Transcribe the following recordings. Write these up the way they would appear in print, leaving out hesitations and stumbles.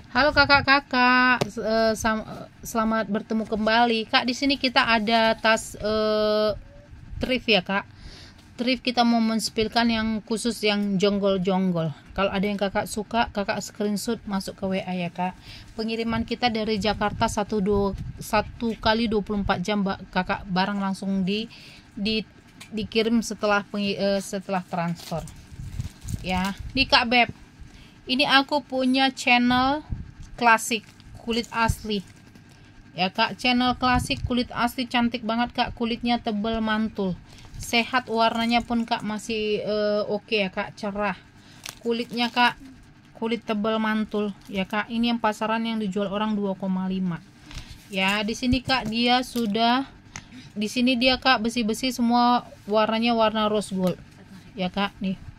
Halo kakak-kakak, selamat bertemu kembali. Kak, di sini kita ada tas thrift ya kak. Thrift kita mau menspilkan yang khusus yang jonggol-jonggol. Kalau ada yang kakak suka, kakak screenshot masuk ke WA ya kak. Pengiriman kita dari Jakarta 1 kali 24 jam kakak, barang langsung dikirim setelah transfer. Ya, di Kak Beb. Ini aku punya channel klasik kulit asli ya kak, channel klasik kulit asli, cantik banget kak, kulitnya tebal mantul, sehat, warnanya pun kak masih oke ya kak, cerah kulitnya kak, kulit tebal mantul ya kak. Ini yang pasaran yang dijual orang 2,5 ya. Di sini kak dia sudah, di sini dia kak besi-besi semua, warnanya warna rose gold ya kak. Nih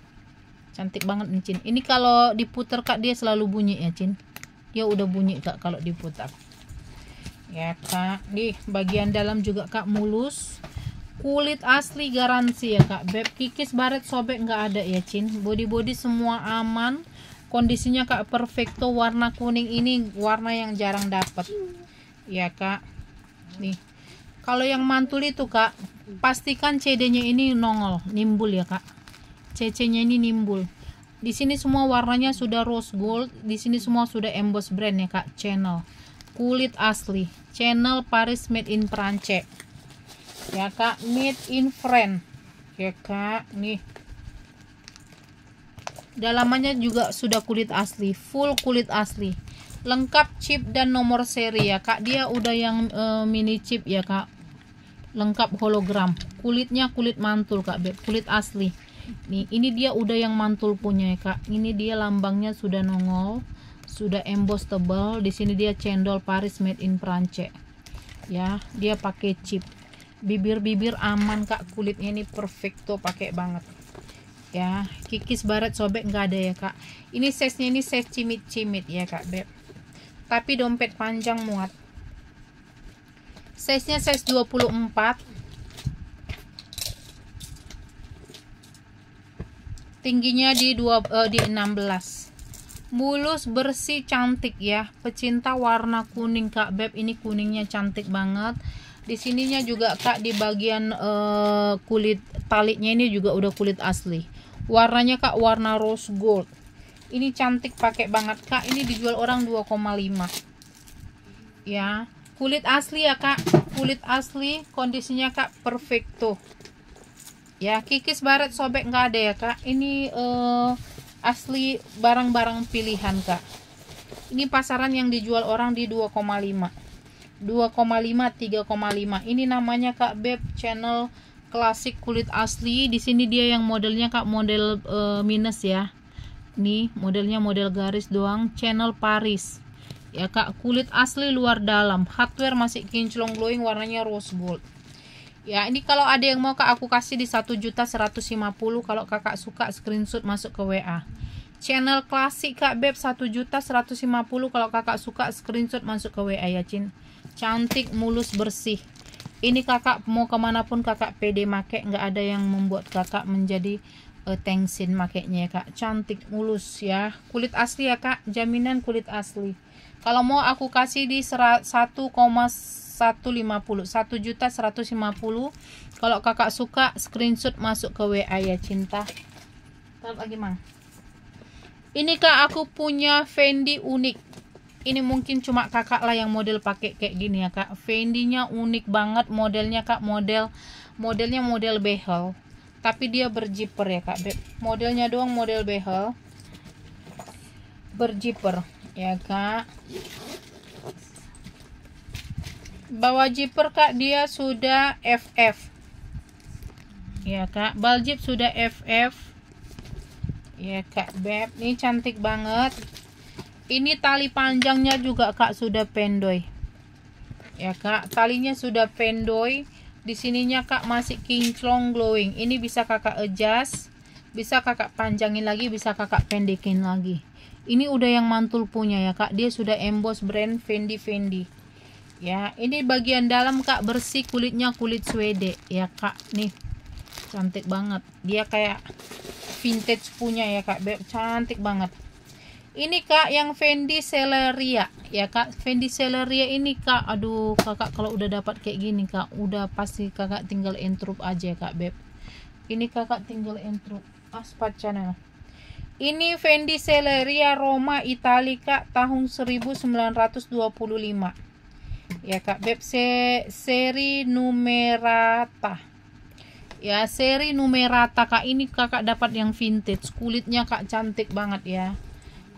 cantik banget nih Cin. Ini kalau diputar kak dia selalu bunyi ya Cin, dia udah bunyi kak kalau diputar ya kak. Di bagian dalam juga kak mulus, kulit asli, garansi ya kak Beb. Kikis baret sobek nggak ada ya Cin. Body semua aman, kondisinya kak perfecto. Warna kuning ini warna yang jarang dapat ya kak. Nih kalau yang mantul itu kak, pastikan CD nya ini nongol, nimbul ya kak, CC nya ini nimbul. Di sini semua warnanya sudah rose gold, di sini semua sudah emboss brand ya kak. Channel kulit asli, channel Paris made in Prancis ya kak, made in France ya kak. Nih dalamannya juga sudah kulit asli, full kulit asli, lengkap chip dan nomor seri ya kak. Dia udah yang mini chip ya kak, lengkap hologram. Kulitnya kulit mantul kak Beb, kulit asli. Nih ini dia udah yang mantul punya ya kak. Ini dia lambangnya sudah nongol, sudah emboss tebal. Di sini dia cendol Paris made in Prancis ya. Dia pakai chip, bibir aman kak, kulitnya ini perfecto, pakai banget ya. Kikis baret sobek nggak ada ya kak. Ini size nya ini size cimit ya kak Beb, tapi dompet panjang muat. Size nya size 24, tingginya di 16. Mulus, bersih, cantik ya. Pecinta warna kuning kak Beb, ini kuningnya cantik banget. Di sininya juga kak di bagian kulit talinya ini juga udah kulit asli. Warnanya kak warna rose gold. Ini cantik, pakai banget kak. Ini dijual orang 2,5 ya. Kulit asli ya kak, kulit asli, kondisinya kak perfecto ya. Kikis baret sobek nggak ada ya kak. Ini asli, barang-barang pilihan kak. Ini pasaran yang dijual orang di 2,5, 3,5. Ini namanya kak Beb, channel klasik kulit asli. Di sini dia yang modelnya kak model minus ya. Nih modelnya model garis doang, channel Paris ya kak. Kulit asli luar dalam, hardware masih kinclong glowing, warnanya rose gold ya. Ini kalau ada yang mau kak, aku kasih di 1.150.000. Kalau kakak suka screenshot masuk ke WA. Channel klasik kak Beb 1.150.000. Kalau kakak suka screenshot masuk ke WA ya Cin. Cantik, mulus, bersih. Ini kakak mau kemanapun kakak pede make, nggak ada yang membuat kakak menjadi tensin makainya ya kak. Cantik, mulus ya, kulit asli ya kak, jaminan kulit asli. Kalau mau aku kasih di 1,150, 1.150.000. Kalau kakak suka screenshot masuk ke WA ya cinta. Taruh lagi mang. Ini kak aku punya Fendi unik. Ini mungkin cuma kakak lah yang model pakai kayak gini ya kak. Fendi-nya unik banget modelnya kak, modelnya model behel, tapi dia berjiper ya kak Beb. Modelnya doang model behel, berjiper ya kak. Bawah zipper kak dia sudah FF ya kak, baljip sudah FF ya kak Beb. Ini cantik banget. Ini tali panjangnya juga kak sudah pendoy ya kak, talinya sudah pendoy. Di sininya kak masih kinclong glowing. Ini bisa kakak adjust, bisa kakak panjangin lagi, bisa kakak pendekin lagi. Ini udah yang mantul punya ya kak, dia sudah emboss brand Fendi ya. Ini bagian dalam kak bersih, kulitnya kulit Swede ya kak. Nih cantik banget, dia kayak vintage punya ya kak Beb, cantik banget. Ini kak yang Fendi Celeria ya kak. Fendi Celeria ini kak, aduh kakak kalau udah dapat kayak gini kak, udah pasti kakak tinggal intrup aja kak beb. Ini kakak tinggal intrup Aspat Channel. Ini Fendi Celeria Roma Italica tahun 1925 ya kak beb. Seri numerata ya, seri numerata kak. Ini kakak dapat yang vintage, kulitnya kak cantik banget ya.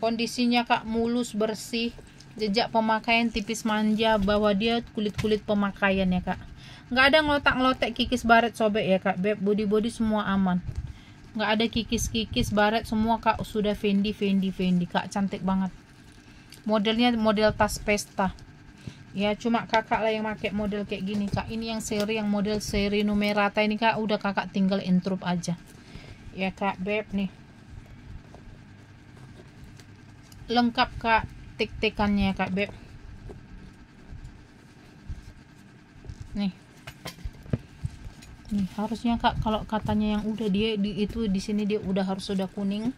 Kondisinya kak mulus bersih, jejak pemakaian tipis manja, bahwa dia kulit pemakaian ya kak. Nggak ada ngelotak-ngelotek kikis baret sobek ya kak beb. Body semua aman, nggak ada kikis baret, semua kak sudah Fendi kak, cantik banget. Modelnya model tas pesta ya, cuma kakak lah yang pakai model kayak gini kak. Ini yang seri, yang model seri numerata ini kak, udah kakak tinggal intrup aja ya kak beb. Nih lengkap kak tik-tikannya kak beb. Nih harusnya kak, kalau katanya yang udah dia di sini dia udah harus sudah kuning.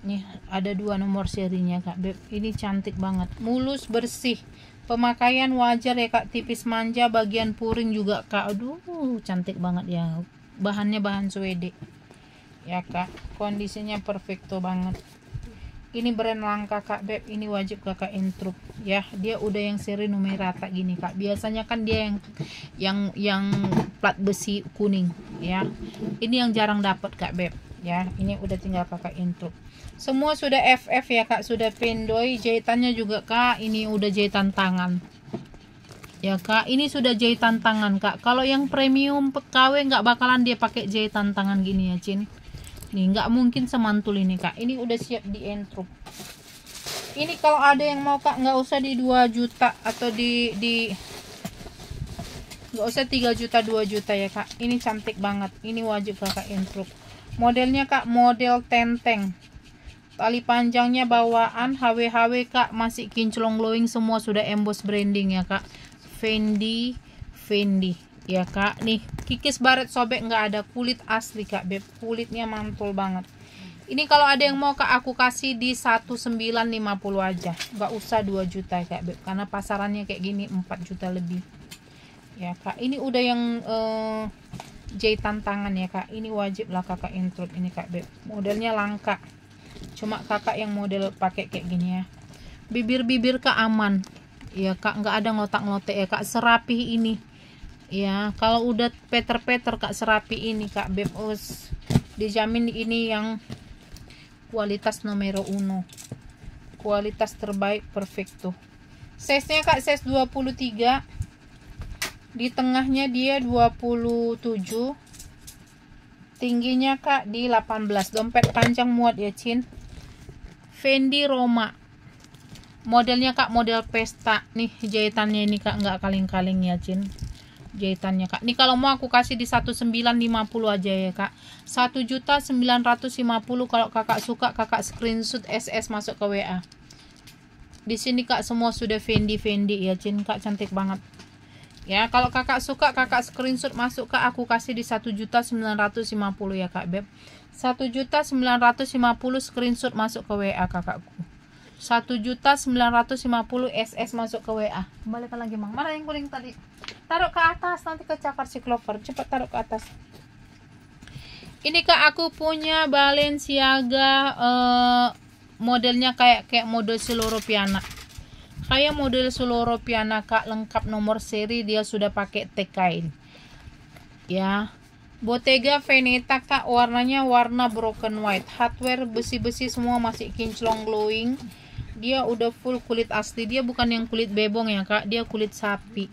Nih ada 2 nomor serinya kak beb. Ini cantik banget, mulus bersih, pemakaian wajar ya kak, tipis manja, bagian puring juga kak. Aduh cantik banget ya. Bahannya bahan Swede ya kak, kondisinya perfecto banget. Ini brand langka kak beb, ini wajib kakak intrup ya. Dia udah yang seri numerata gini kak. Biasanya kan dia yang plat besi kuning ya. Ini yang jarang dapat kak beb ya. Ini udah tinggal kakak intrup. Semua sudah FF ya kak, sudah pendoy. Jahitannya juga kak, ini udah jahitan tangan ya kak. Ini sudah jahitan tangan kak. Kalau yang premium KW nggak bakalan dia pakai jahitan tangan gini ya Cin. Nih nggak mungkin semantul ini kak. Ini udah siap di intrup. Ini kalau ada yang mau kak, nggak usah di 2 juta atau di nggak usah 3 juta 2 juta ya kak. Ini cantik banget, ini wajib kakak intrup. Modelnya kak model tenteng, tali panjangnya bawaan, HW kak, masih kinclong glowing, semua sudah emboss branding ya kak. Fendi ya kak. Nih kikis baret sobek nggak ada, kulit asli kak beb, kulitnya mantul banget. Ini kalau ada yang mau kak, aku kasih di 1950 aja, nggak usah 2 juta kak beb, karena pasarannya kayak gini 4 juta lebih ya kak. Ini udah yang jahitan tangan ya kak. Ini wajib lah kakak intrup ini kak beb. Modelnya langka, cuma kakak yang model pakai kayak gini ya. Bibir kak aman ya kak, nggak ada ngotak-ngotek ya kak. Serapih ini ya, kalau udah peter kak, serapi ini kak beb. Dijamin ini yang kualitas nomor 1, kualitas terbaik, perfecto. Size nya kak size 23, di tengahnya dia 27, tingginya kak di 18. Dompet panjang muat ya Cin. Fendi Roma, modelnya kak model pesta. Nih jahitannya ini kak, nggak kaleng-kaleng ya Cin jahitannya kak. Nih kalau mau aku kasih di 1950 aja ya kak. 1.950.000. Kalau kakak suka, kakak screenshot SS masuk ke WA. Di sini kak semua sudah Fendi ya Cin kak, cantik banget ya. Kalau kakak suka, kakak screenshot masuk kak, aku kasih di 1.950 ya kak beb. 1.950 screenshot masuk ke WA kakakku. 1.950 SS masuk ke WA. Kembalikan lagi mang. Mana yang kuning tadi? Taruh ke atas, nanti kecakar si Clover. Cepat taruh ke atas. Ini kak aku punya Balenciaga, modelnya kayak model seluruh piana. Kayak model seluruh piana kak, lengkap nomor seri, dia sudah pakai tag kain. Ya. Bottega Veneta kak, warnanya warna broken white. Hardware besi-besi semua, masih kinclong glowing. Dia udah full kulit asli, dia bukan yang kulit bebong ya kak, dia kulit sapi.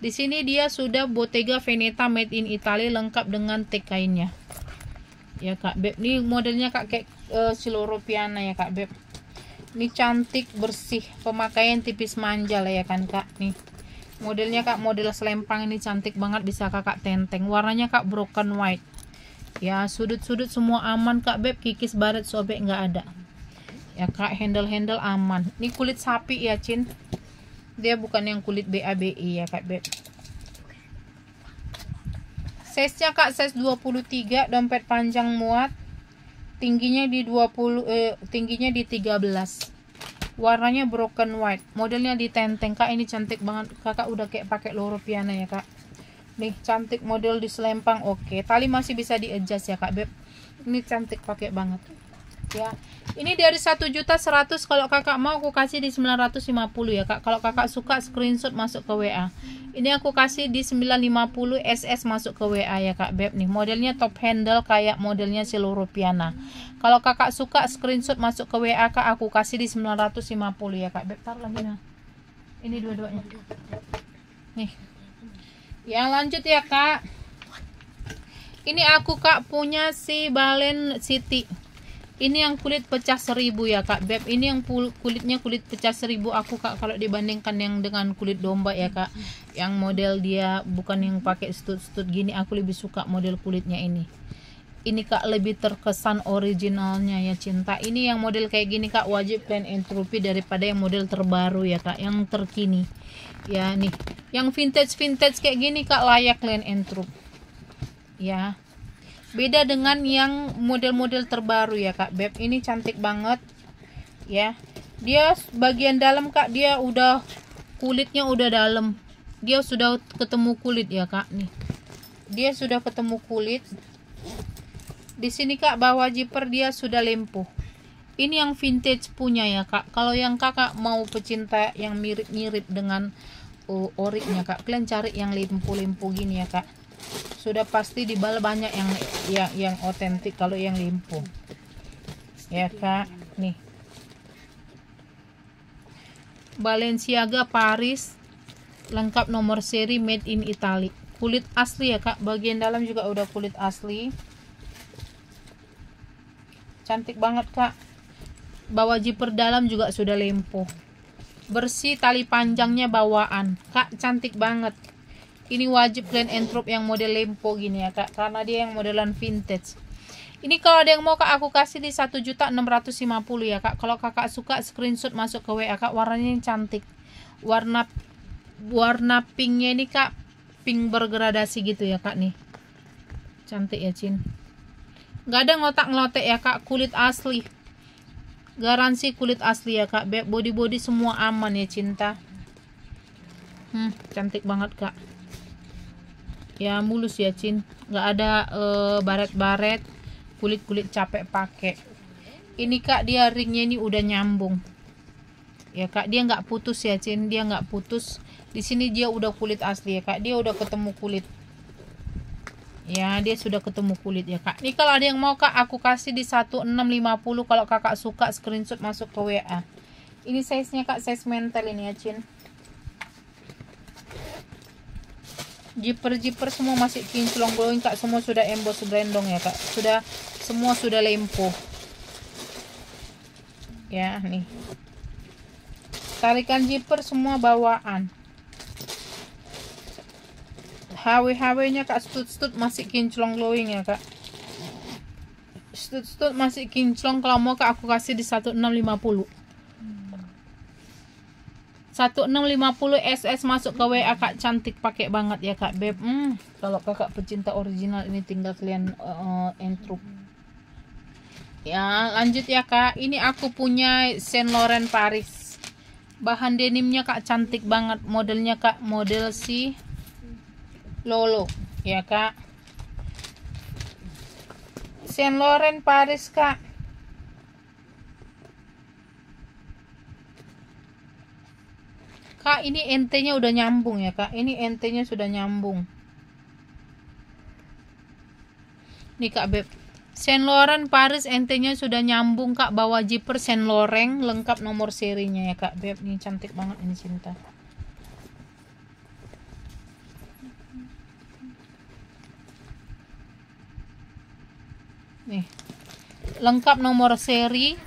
Di sini dia sudah Bottega Veneta made in Italy, lengkap dengan tag kainnya ya kak beb. Ini modelnya kak kayak seluruh piana ya kak beb. Ini cantik bersih, pemakaian tipis manja lah ya kan kak. Nih modelnya kak model selempang, ini cantik banget, bisa kakak tenteng. Warnanya kak broken white ya, sudut-sudut semua aman kak beb, kikis baret sobek nggak ada ya kak. Handle aman. Ini kulit sapi ya Cin, dia bukan yang kulit BABI ya kak beb. Size nya kak size 23, dompet panjang muat, tingginya di 20, tingginya di 13, warnanya broken white, modelnya di tenteng kak. Ini cantik banget, kakak udah kayak pakai Loro Piana ya kak. Nih cantik, model di selempang. Oke, tali masih bisa di adjust ya kak beb. Ini cantik, pakai banget ya. Ini dari 1.100.000, kalau kakak mau aku kasih di 950 ya kak. Kalau kakak suka screenshot masuk ke WA. Ini aku kasih di 950 SS masuk ke WA ya kak beb. Nih modelnya top handle kayak modelnya si Loro Piana. Kalau kakak suka screenshot masuk ke WA kak, aku kasih di 950 ya kak beb. Taruh lagi nah. Ini dua-duanya. Nih. Ya lanjut ya kak. Ini aku kak punya si Balen City. Ini yang kulit pecah 1000 ya kak beb. Ini yang kulitnya kulit pecah 1000 aku kak, kalau dibandingkan yang dengan kulit domba ya kak, yang model dia bukan yang pakai stud-stud gini, aku lebih suka model kulitnya ini. Ini kak lebih terkesan originalnya ya cinta. Ini yang model kayak gini kak wajib Clean and Truppy daripada yang model terbaru ya kak, yang terkini ya. Nih yang vintage kayak gini kak layak Clean and Truppy ya. Beda dengan yang model-model terbaru ya kak beb. Ini cantik banget ya. Dia bagian dalam kak, dia udah kulitnya udah dalam, dia sudah ketemu kulit ya kak. Nih dia sudah ketemu kulit. Di sini kak bawah zipper dia sudah lempuh. Ini yang vintage punya ya kak. Kalau yang kakak mau pecinta yang mirip-mirip dengan oriknya kak, kalian cari yang lempuh-lempuh gini ya kak. Sudah pasti di bal banyak yang otentik kalau yang limpo ya kak. Nih Balenciaga Paris, lengkap nomor seri, made in Italy, kulit asli ya kak. Bagian dalam juga udah kulit asli, cantik banget kak. Bawah zipper dalam juga sudah lempo, bersih, tali panjangnya bawaan kak, cantik banget. Ini wajib Clean and Truppy yang model lempo gini ya kak, karena dia yang modelan vintage. Ini kalau ada yang mau kak, aku kasih di 1.650 ya kak. Kalau kakak suka screenshot masuk ke WA kak. Warnanya yang cantik, warna pinknya ini kak, pink bergradasi gitu ya kak. Nih cantik ya cin, nggak ada ngotak-ngotek ya kak, kulit asli, garansi kulit asli ya kak. Body semua aman ya cinta. Cantik banget kak ya, mulus ya cin, nggak ada baret-baret, kulit capek pakai. Ini kak dia ringnya ini udah nyambung ya kak, dia nggak putus ya cin, dia nggak putus. Di sini dia udah kulit asli ya kak, dia udah ketemu kulit ya, dia sudah ketemu kulit ya kak. Ini kalau ada yang mau kak, aku kasih di 1.650. kalau kakak suka screenshot masuk ke WA. Ini size nya kak, size mental ini ya cin. Zipper semua masih kinclong glowing kak, semua sudah emboss brandong ya kak, semua sudah lempo ya. Nih tarikan zipper semua bawaan, HW nya kak, stud masih kinclong glowing ya kak, stud masih kinclong. Kalau mau kak, aku kasih di 1.650 SS masuk ke WA kak, cantik, pakai banget ya kak beb. Kalau kakak pecinta original ini tinggal kalian entrup ya. Lanjut ya kak, ini aku punya Saint Laurent Paris, bahan denimnya kak cantik banget, modelnya kak model si Lolo ya kak. Saint Laurent Paris kak, kak ini ente-nya udah nyambung ya kak, ini ente-nya sudah nyambung nih kak beb. Saint Laurent Paris ente-nya sudah nyambung kak, bawah zipper Saint Laurent, lengkap nomor serinya ya kak beb. Ini cantik banget ini cinta. Nih lengkap nomor seri,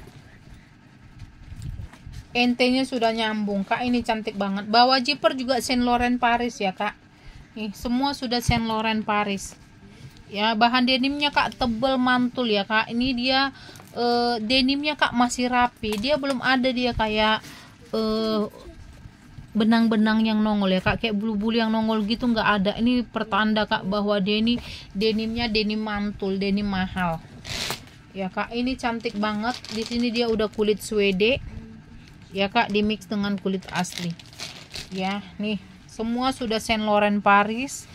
ente-nya sudah nyambung kak, ini cantik banget. Bawah zipper juga Saint Laurent Paris ya kak. Nih semua sudah Saint Laurent Paris ya. Bahan denimnya kak tebel mantul ya kak. Ini dia denimnya kak masih rapi, dia belum ada dia kayak benang-benang yang nongol ya kak, kayak bulu-bulu yang nongol gitu, nggak ada. Ini pertanda kak bahwa denimnya denim mantul, denim mahal Ya kak, ini cantik banget. Di sini dia udah kulit Swede ya kak, di mix dengan kulit asli ya. Nih semua sudah Saint Laurent Paris.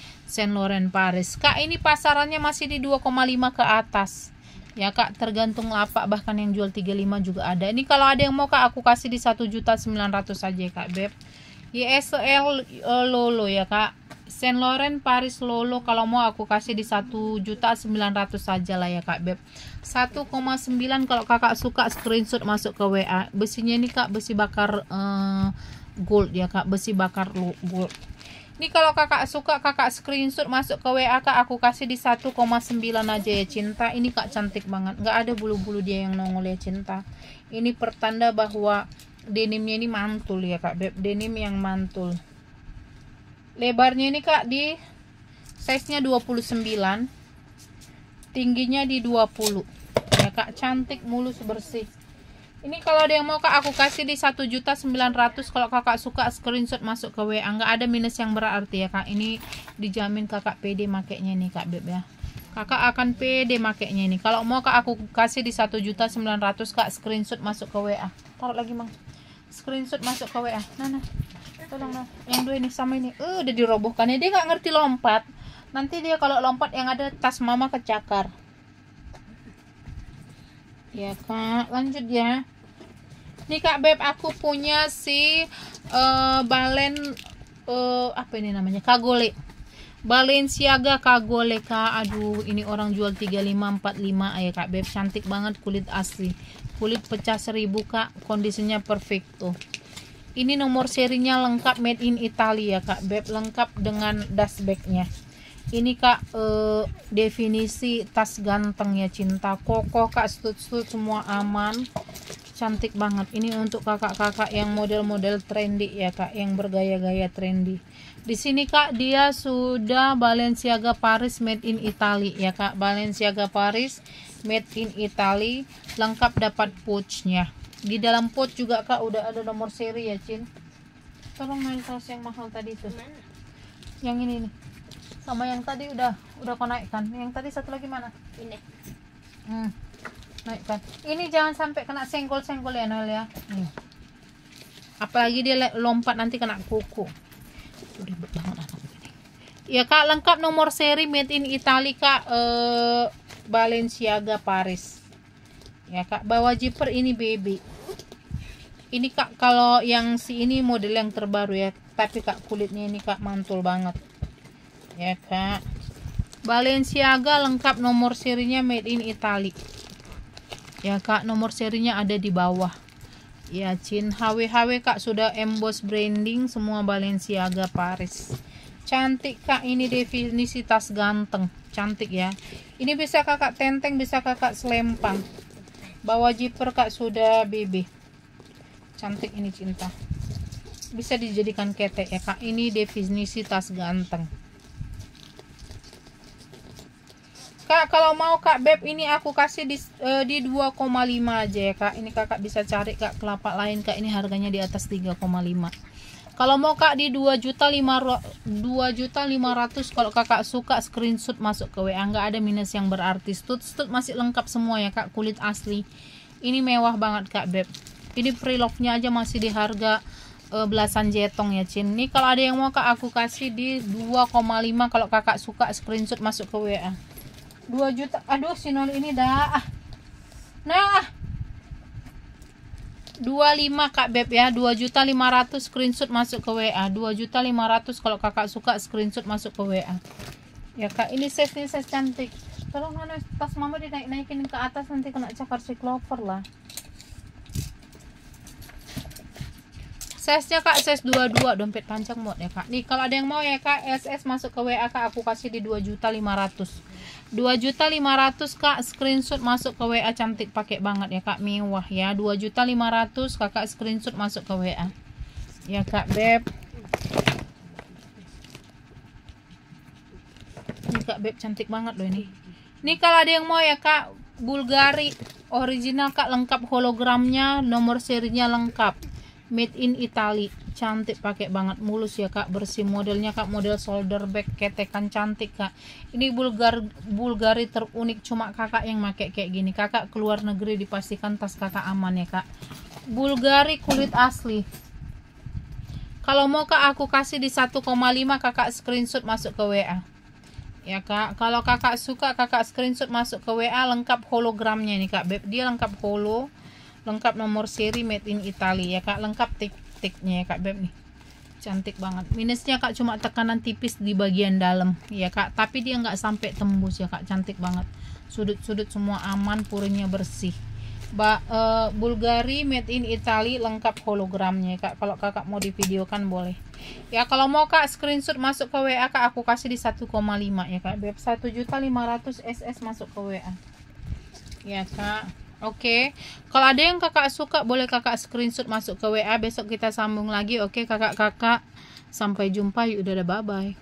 Kak, ini pasarannya masih di 2,5 ke atas ya kak, tergantung lapak, bahkan yang jual 35 juga ada. Ini kalau ada yang mau kak, aku kasih di 1.900.000 aja ya kak beb. YSL Lolo ya kak, Saint Laurent Paris Lolo, kalau mau aku kasih di 1.900.000 saja lah ya kak beb. 1,9 kalau kakak suka screenshot masuk ke WA. Besinya ini kak besi bakar gold ya kak, besi bakar gold. Ini kalau kakak suka, kakak screenshot masuk ke WA kak, aku kasih di 1,9 aja ya cinta. Ini kak cantik banget, nggak ada bulu-bulu dia yang nongol ya cinta. Ini pertanda bahwa denimnya ini mantul ya kak beb, denim yang mantul. Lebarnya ini kak di size nya 29, tingginya di 20 ya kak, cantik, mulus, bersih. Ini kalau ada yang mau kak, aku kasih di 1.900.000. Kalau kakak suka screenshot masuk ke WA, nggak ada minus yang berarti ya kak. Ini dijamin kakak pede makainya nih kak beb ya, kakak akan pede makainya ini. Kalau mau kak, aku kasih di 1.900.000 kak, screenshot masuk ke WA. Taruh lagi mang, screenshot masuk ke WA. Nah tolong nah, yang dua ini sama ini udah dirobohkan ya, dia nggak ngerti lompat. Nanti dia kalau lompat yang ada tas mama kecakar ya kak. Lanjut ya. Nih kak beb, aku punya si balen apa ini namanya, Kagole, Balenciaga Kagole kak. Aduh, ini orang jual 3545 ya kak beb, cantik banget, kulit asli, kulit pecah 1000 kak, kondisinya perfecto. Ini nomor serinya lengkap, made in Italy ya kak beb, lengkap dengan dashbacknya. Ini kak definisi tas ganteng ya cinta, kokoh kak, stud semua aman, cantik banget. Ini untuk kakak-kakak yang model-model trendy ya kak, yang bergaya-gaya trendy. Di sini kak dia sudah Balenciaga Paris made in Italy ya kak, Balenciaga Paris made in Italy, lengkap dapat pouchnya. Di dalam pouch juga kak udah ada nomor seri ya cin. Tolong naik tas yang mahal tadi tuh, yang ini nih, sama yang tadi udah kau naikkan. Yang tadi satu lagi mana? Ini. Naikkan. Ini jangan sampai kena senggol-senggol ya Noel ya. Apalagi dia lompat nanti kena kuku. Udah banget anak ini. Ya kak, lengkap nomor seri made in Italy kak, Balenciaga Paris. Ya kak, bawa zipper ini baby. Ini kak kalau yang si ini model yang terbaru ya, tapi kak kulitnya ini kak mantul banget. Ya kak, Balenciaga lengkap nomor serinya made in Italy ya kak, nomor serinya ada di bawah ya cin. HW kak sudah emboss branding semua Balenciaga Paris, cantik kak. Ini definisi tas ganteng, cantik ya. Ini bisa kakak tenteng, bisa kakak selempang, bawa zipper kak sudah BB, cantik ini cinta, bisa dijadikan ketek ya kak. Ini definisi tas ganteng kak. Kalau mau kak beb, ini aku kasih di 2,5 aja ya kak. Ini kakak bisa cari kak kelapak lain kak, ini harganya di atas 3,5. Kalau mau kak di 2.500.000 kalau kakak suka screenshot masuk ke WA, nggak ada minus yang berarti. Stud masih lengkap semua ya kak, kulit asli. Ini mewah banget kak beb. Ini prelovenya aja masih di harga belasan jetong ya cin. Nih kalau ada yang mau kak, aku kasih di 2,5 kalau kakak suka screenshot masuk ke WA. 2 juta. Aduh si Nol ini dah nah 25 kak beb ya, 2.500.000 screenshot masuk ke WA. 2.500.000 kalau kakak suka screenshot masuk ke WA ya kak. Ini size cantik. Tolong mana tas mama dinaik-naikin ke atas, nanti kena cakar si Clover lah. Size nya kak size 22, dompet panjang mod ya kak. Nih kalau ada yang mau ya kak, SS masuk ke WA kak, aku kasih di 2.500.000. 2.500.000 kak, screenshot masuk ke WA, cantik pakai banget ya kak, mewah ya. 2.500.000 kakak screenshot masuk ke WA ya kak beb. Ini kak beb cantik banget loh ini. Nih kalau ada yang mau ya kak, Bulgari original kak, lengkap hologramnya, nomor serinya lengkap. made in Italy, cantik, pakai banget, mulus ya kak, bersih. Modelnya kak model shoulder bag, ketekan cantik kak. Ini Bulgari terunik, cuma kakak yang pakai kayak gini. Kakak keluar negeri dipastikan tas kakak aman ya kak. Bulgari kulit asli. Kalau mau kak aku kasih di 1,5, kakak screenshot masuk ke WA ya kak. Kalau kakak suka, kakak screenshot masuk ke WA, lengkap hologramnya nih kak beb. Dia lengkap holo, lengkap nomor seri, made in Italy ya kak, lengkap tik-tiknya ya kak beb nih, cantik banget. Minusnya kak cuma tekanan tipis di bagian dalam ya kak, tapi dia nggak sampai tembus ya kak, cantik banget. Sudut-sudut semua aman, puringnya bersih. Bulgari made in Italy, lengkap hologramnya ya kak. Kalau kakak mau divideokan boleh ya. Kalau mau kak screenshot masuk ke WA kak, aku kasih di 1,5 ya kak beb. 1.500.000 SS masuk ke WA ya kak. Oke, kalau ada yang kakak suka boleh kakak screenshot masuk ke WA. Besok kita sambung lagi. Oke kakak-kakak, sampai jumpa yuk, udah, bye bye.